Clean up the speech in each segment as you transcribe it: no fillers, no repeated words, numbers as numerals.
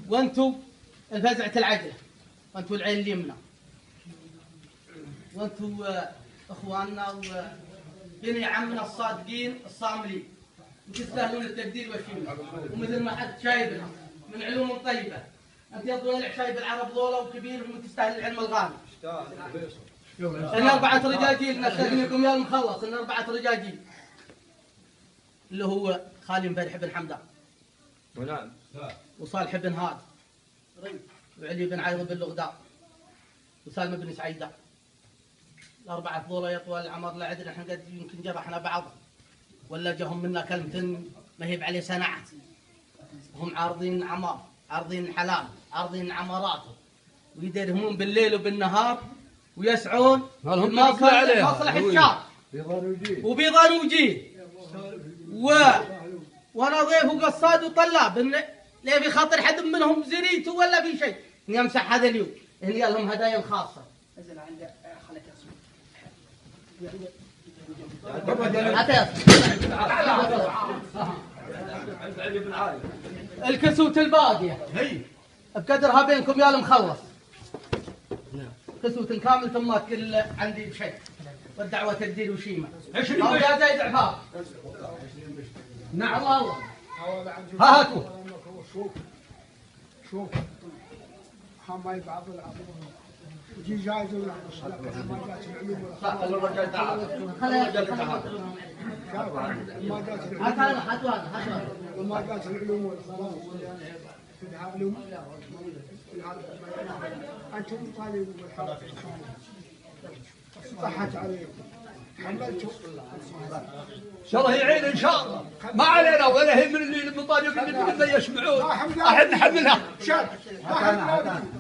وانتم الفزعة العجلة، وانتم العين اليمنى، وانتم اخواننا وبني عمنا الصادقين الصاملين، وتستاهلون التقدير والشيمة. ومثل ما حد شايبنا من علوم طيبة، انت يا ضويلع شايب العرب ذولا وكبيرهم وتستاهل العلم الغالي. ان 4 رجاجيل نستثنيكم يا المخلص، ان 4 رجاجيل اللي هو خالي مفرح بن حمدان، ونعم، وصالح بن هاد، وعلي بن عيض بن لغداء، وسالم بن سعيدة. ال4 ذولا يا طوال العمر لا عدنا احنا قد يمكن جرحنا بعض ولا جاهم منا كلمة ما هي بعليه سنعت. هم عارضين عمار، عارضين حلال، عارضين عمارات، ويدرهمون بالليل وبالنهار ويسعون مصلح الشعب وبيضان وجيه. وانا ضيف وقصاد وطلاب لا في خاطر حد منهم زريته ولا في شيء اني امسح هذا اليوم، اني لهم هدايا خاصه. نزل عند خلك الكسوت الباقيه بقدرها بينكم يا المخلص. كسوت كامل ثم كل عندي بشيء والدعوه تقدير وشيمه. او يا زيد عفاف. نعم والله. هاتوا. شوف حماي بعض العظيم يجي جايز ولا ما جات العلوم ولا صح الرجال تعال ما جات العلوم ما جات العلوم ولا خلاص تدعى علوم انتم طالبوا بالحرب صحت عليكم حملتوا ان شاء الله يعين ان شاء الله، ما علينا ولا هي من اللي المطالب اللي يسمعون احد نحملها. شاد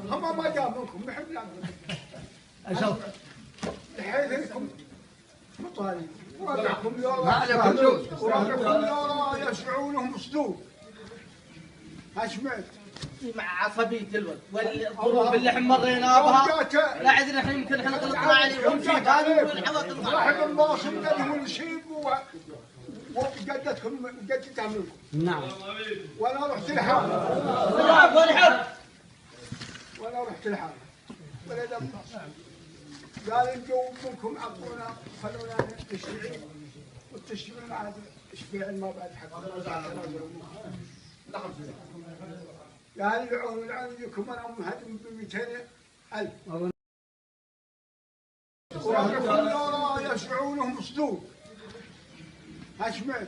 هم ما جابوكم نحملها ان شاء الله الحين انكم مطالب وربعكم يا ما عليكم وربعكم يا يسمعونهم اسلوب. ها سمعت مع عصبية الولد والظروف اللي احنا مرينا بها لا عندنا احنا يمكن احنا غلطنا عليهم شيء قالوا والحواطن واحد الواصل قال ونسيب وجدتكم وجدت تعملكم. نعم. وانا رحت الحاره وانا رحت الحاره ولا دم قال انتم منكم عطونا خلونا نشتغل والتشتغل عاد اشبيع ما بعد حق يا العون العونكم انا مهدم ب 200,000 وربكم يسمعونهم اسلوب. ها سمعت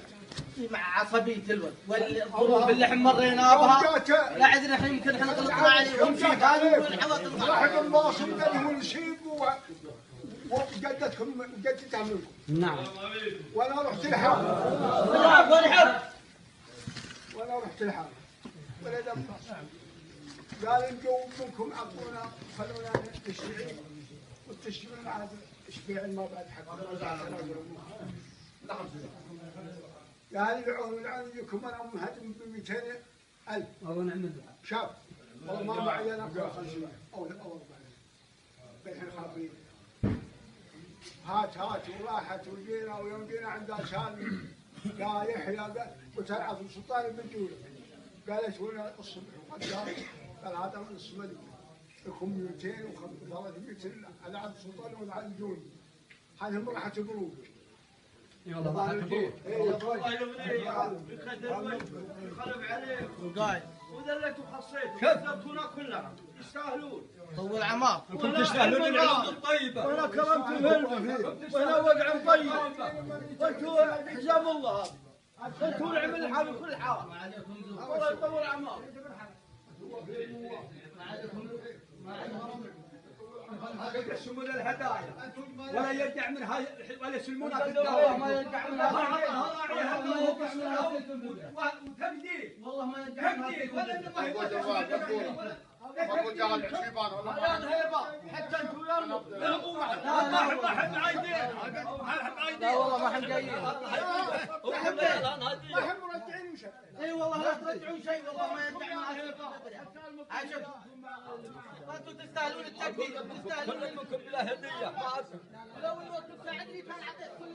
مع عصبية الولد والظروف اللي احنا مرينا بها لا عندنا احنا يمكن احنا غلطنا عليهم شيء قالوا والحواطن واحد الواصل قال ونسيب وجدتكم وجدت تعملكم. نعم. وانا رحت الحاره وانا رحت الحاره ولا دم قال انتم منكم عطونا خلونا نشتغل والتشتغل عاد اشبيع ما بعد حق يا العون العونكم انا مهدم ب 200,000 والله نعم شاف والله ما معي انا 50 او 40 الحين خابرين هات وراحت وجينا ويوم جينا عند سالم يا يحيى قلت العب سلطان بن جوله قالت هنا الصبح وقد قال هذا من الصمد لكم 200 و300 على عبد السلطان ولا على الجون هذه راحت البروق. يلا راحت البروق. خلف عليك وقاعد وذلت وخصيت وذلتونا كلها يستاهلون. طول عمار انتم تستاهلون العلوم الطيبه. وانا كرمت الهلم وانا وقع طيب وانتوا حزام الله انتوا العمل الحال وكل حال. والله يطول اعمار. يقسمون الهدايا ولا يرجع منها ولا يسلمونها في الدوله. ما يرجع منها وتبديل والله ما يرجع منها. حتى انتم لا ما حد عايدين. لا والله ما حد جايين. ما هم مرجعين وش اي والله لا ترجعون شيء والله ما يرجع معكم. عجب انتم تستاهلون التقدير تستاهلون منكم بلا هديه. لو الوقت ساعدني كان عطيت كل